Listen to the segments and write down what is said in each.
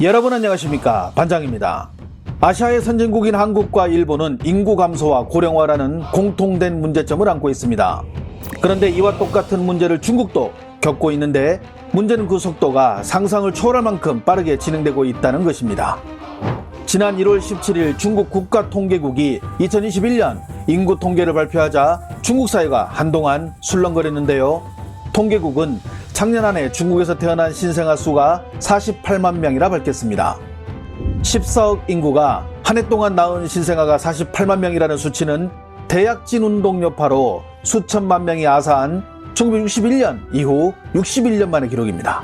여러분 안녕하십니까, 반장입니다. 아시아의 선진국인 한국과 일본은 인구 감소와 고령화라는 공통된 문제점을 안고 있습니다. 그런데 이와 똑같은 문제를 중국도 겪고 있는데 문제는 그 속도가 상상을 초월할 만큼 빠르게 진행되고 있다는 것입니다. 지난 1월 17일 중국 국가통계국이 2021년 인구 통계를 발표하자 중국 사회가 한동안 술렁거렸는데요. 통계국은 작년 한 해 중국에서 태어난 신생아 수가 48만 명이라 밝혔습니다. 14억 인구가 한 해 동안 낳은 신생아가 48만 명이라는 수치는 대약진 운동 여파로 수천만 명이 아사한 1961년 이후 61년 만의 기록입니다.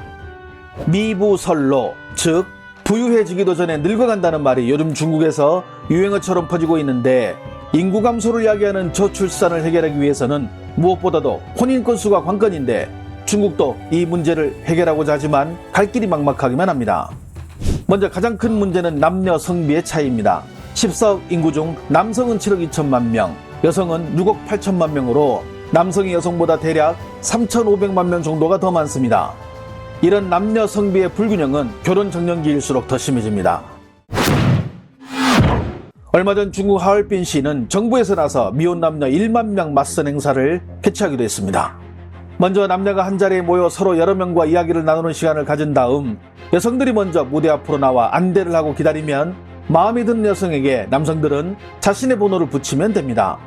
미부설로, 즉 부유해지기도 전에 늙어간다는 말이 요즘 중국에서 유행어처럼 퍼지고 있는데 인구 감소를 야기하는 저출산을 해결하기 위해서는 무엇보다도 혼인 건수가 관건인데 중국도 이 문제를 해결하고자 하지만 갈 길이 막막하기만 합니다. 먼저 가장 큰 문제는 남녀 성비의 차이입니다. 14억 인구 중 남성은 7억 2천만 명, 여성은 6억 8천만 명으로 남성이 여성보다 대략 3,500만 명 정도가 더 많습니다. 이런 남녀 성비의 불균형은 결혼 적령기일수록 더 심해집니다. 얼마 전 중국 하얼빈시는 정부에서 나서 미혼 남녀 1만 명 맞선 행사를 개최하기도 했습니다. 먼저 남녀가 한자리에 모여 서로 여러 명과 이야기를 나누는 시간을 가진 다음 여성들이 먼저 무대 앞으로 나와 안대를 하고 기다리면 마음에 드는 여성에게 남성들은 자신의 번호를 붙이면 됩니다.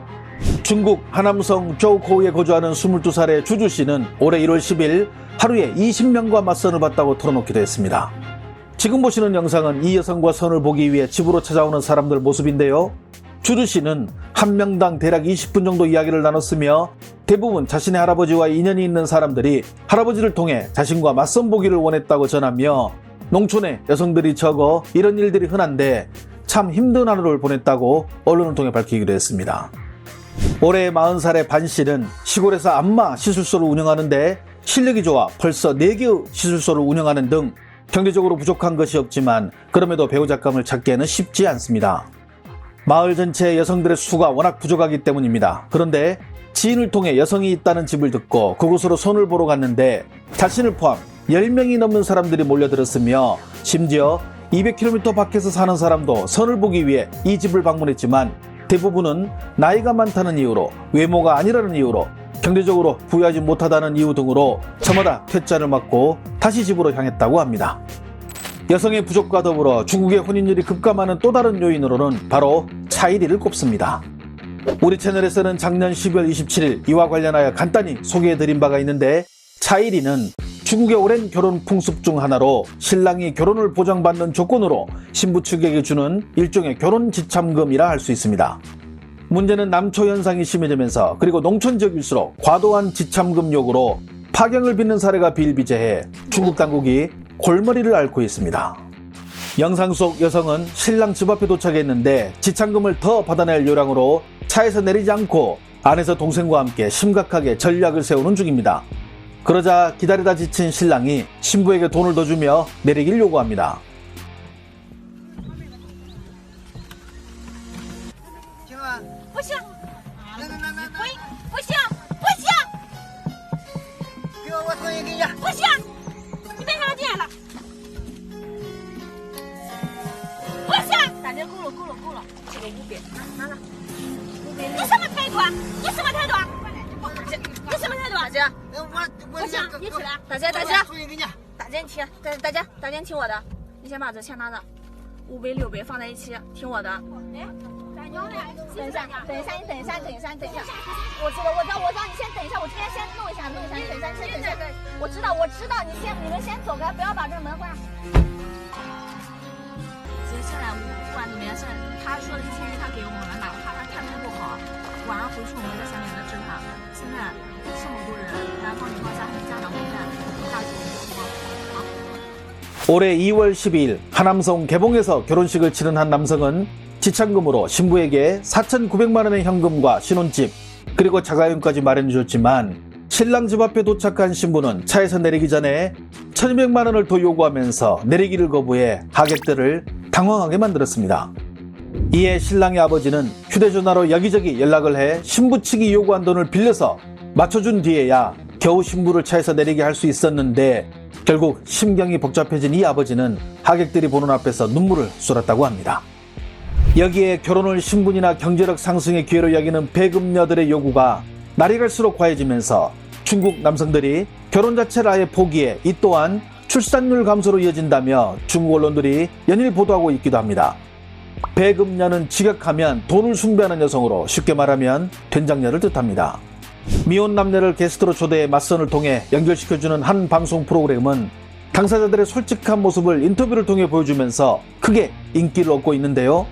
중국 하남성 저우코우에 거주하는 22살의 주주씨는 올해 1월 10일 하루에 20명과 맞선을 봤다고 털어놓기도 했습니다. 지금 보시는 영상은 이 여성과 선을 보기 위해 집으로 찾아오는 사람들 모습인데요. 주주씨는 한 명당 대략 20분 정도 이야기를 나눴으며 대부분 자신의 할아버지와 인연이 있는 사람들이 할아버지를 통해 자신과 맞선 보기를 원했다고 전하며 농촌에 여성들이 적어 이런 일들이 흔한데 참 힘든 하루를 보냈다고 언론을 통해 밝히기도 했습니다. 올해 40살의 반씨는 시골에서 안마 시술소를 운영하는데 실력이 좋아 벌써 4개의 시술소를 운영하는 등 경제적으로 부족한 것이 없지만 그럼에도 배우자감을 찾기에는 쉽지 않습니다. 마을 전체의 여성들의 수가 워낙 부족하기 때문입니다. 그런데 지인을 통해 여성이 있다는 집을 듣고 그곳으로 손을 보러 갔는데 자신을 포함 10명이 넘는 사람들이 몰려들었으며 심지어 200km 밖에서 사는 사람도 선을 보기 위해 이 집을 방문했지만 대부분은 나이가 많다는 이유로, 외모가 아니라는 이유로, 경제적으로 부유하지 못하다는 이유 등으로 저마다 퇴짜를 맞고 다시 집으로 향했다고 합니다. 여성의 부족과 더불어 중국의 혼인율이 급감하는 또 다른 요인으로는 바로 차이리를 꼽습니다. 우리 채널에서는 작년 12월 27일 이와 관련하여 간단히 소개해드린 바가 있는데 차이리는 중국의 오랜 결혼 풍습 중 하나로 신랑이 결혼을 보장받는 조건으로 신부 측에게 주는 일종의 결혼 지참금이라 할 수 있습니다. 문제는 남초 현상이 심해지면서 그리고 농촌 지역일수록 과도한 지참금 요구로 파경을 빚는 사례가 비일비재해 중국 당국이 골머리를 앓고 있습니다. 영상 속 여성은 신랑 집 앞에 도착했는데 지참금을 더 받아낼 요량으로 차에서 내리지 않고 안에서 동생과 함께 심각하게 전략을 세우는 중입니다. 그러자 기다리다 지친 신랑이 신부에게 돈을 더 주며 내리길 요구합니다.大家听我的，你先把这钱拿着，500、600放在一起，听我的。等一下，我知道，你先等一下，我这边先弄一下，你等一下，我知道，你们先走开，不要把这门关上。现在不管怎么样，现在他说的1000元他给我们了，哪怕他看病不好，晚上回去我们再想给他治他。现在这么多人，南方情况下家长会在大众情况。 올해 2월 12일 하남성 개봉에서 결혼식을 치른 한 남성은 지참금으로 신부에게 4,900만 원의 현금과 신혼집 그리고 자가용까지 마련해 줬지만 신랑 집 앞에 도착한 신부는 차에서 내리기 전에 1,200만 원을 더 요구하면서 내리기를 거부해 하객들을 당황하게 만들었습니다. 이에 신랑의 아버지는 휴대전화로 여기저기 연락을 해 신부 측이 요구한 돈을 빌려서 맞춰준 뒤에야 겨우 신부를 차에서 내리게 할 수 있었는데 결국 심경이 복잡해진 이 아버지는 하객들이 보는 앞에서 눈물을 쏟았다고 합니다. 여기에 결혼을 신분이나 경제력 상승의 기회로 여기는 배급녀들의 요구가 날이 갈수록 과해지면서 중국 남성들이 결혼 자체를 아예 포기해 이 또한 출산율 감소로 이어진다며 중국 언론들이 연일 보도하고 있기도 합니다. 배급녀는 직역하면 돈을 숭배하는 여성으로 쉽게 말하면 된장녀를 뜻합니다. 미혼 남녀를 게스트로 초대해 맞선을 통해 연결시켜주는 한 방송 프로그램은 당사자들의 솔직한 모습을 인터뷰를 통해 보여주면서 크게 인기를 얻고 있는데요.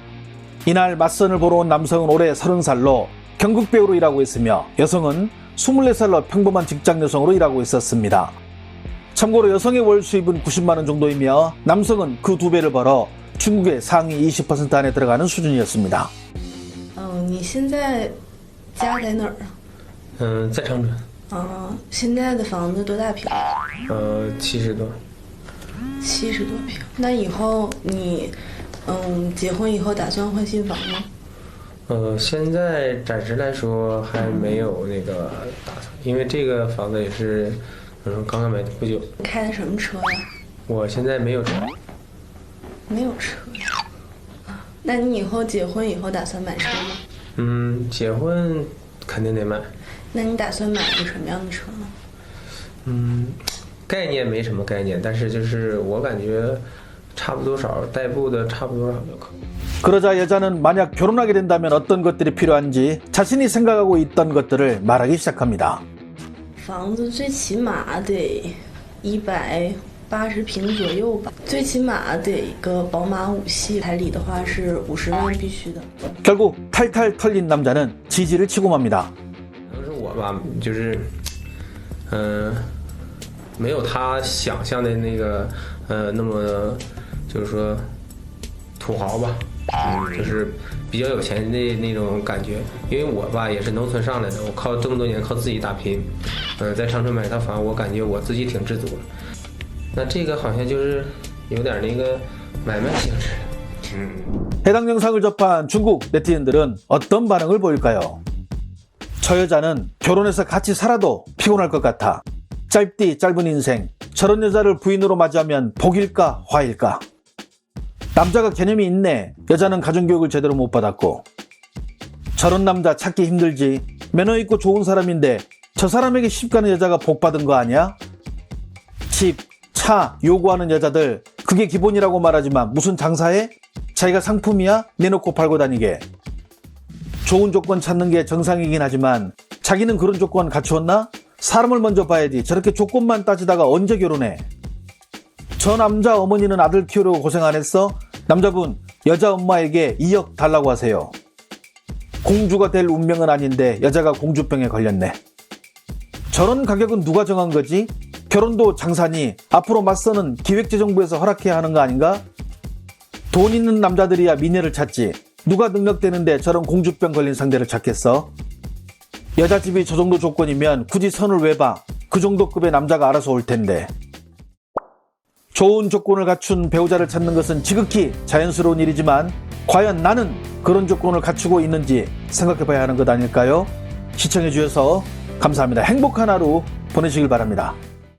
이날 맞선을 보러 온 남성은 올해 30살로 경극배우로 일하고 있으며 여성은 24살로 평범한 직장 여성으로 일하고 있었습니다. 참고로 여성의 월 수입은 90만 원 정도이며 남성은 그 2배를 벌어 중국의 상위 20% 안에 들어가는 수준이었습니다. 你现在家在哪儿啊？在长春。现在的房子多大平70多。70多平。那以后你结婚以后打算换新房吗？现在暂时来说还没有那个打算，因为这个房子也是刚刚买的不久。开的什么车呀？我现在没有车。没有车呀？那你以后结婚以后打算买车吗？结婚肯定得买。那你打算买一个什么样的车呢？概念没什么概念，但是就是我感觉差不多少，代步的差不多少就可以。 그러자 여자는 만약 결혼하게 된다면 어떤 것들이 필요한지 자신이 생각하고 있던 것들을 말하기 시작합니다. 房子最起码得180平左右吧，最起码得一个宝马5系，彩礼的话是50万必须的。 결국 탈탈 털린 남자는 지지를 치고 맙니다. 可能是我吧，就是没有他想象的那个那么就是说土豪吧，就是比较有钱的那种感觉。因为我吧也是农村上来的，我靠这么多年靠自己打拼，在长春买套房，我感觉我自己挺知足的。那这个好像就是有点那个买卖性质。 해당 영상을 접한 중국 네티즌들은 어떤 반응을 보일까요? 저 여자는 결혼해서 같이 살아도 피곤할 것 같아. 짧디 짧은 인생, 저런 여자를 부인으로 맞이하면 복일까 화일까? 남자가 개념이 있네. 여자는 가정교육을 제대로 못 받았고. 저런 남자 찾기 힘들지. 매너 있고 좋은 사람인데 저 사람에게 시집가는 여자가 복 받은 거 아니야? 집, 차 요구하는 여자들 그게 기본이라고 말하지만 무슨 장사해? 자기가 상품이야? 내놓고 팔고 다니게. 좋은 조건 찾는 게 정상이긴 하지만 자기는 그런 조건 갖추었나? 사람을 먼저 봐야지. 저렇게 조건만 따지다가 언제 결혼해? 저 남자 어머니는 아들 키우려고 고생 안 했어? 남자분, 여자 엄마에게 2억 달라고 하세요. 공주가 될 운명은 아닌데 여자가 공주병에 걸렸네. 저런 가격은 누가 정한 거지? 결혼도 장사니 앞으로 맞서는 기획재정부에서 허락해야 하는 거 아닌가? 돈 있는 남자들이야 미녀를 찾지. 누가 능력되는데 저런 공주병 걸린 상대를 찾겠어? 여자집이 저 정도 조건이면 굳이 선을 왜 봐? 그 정도 급의 남자가 알아서 올 텐데. 좋은 조건을 갖춘 배우자를 찾는 것은 지극히 자연스러운 일이지만 과연 나는 그런 조건을 갖추고 있는지 생각해봐야 하는 것 아닐까요? 시청해주셔서 감사합니다. 행복한 하루 보내시길 바랍니다.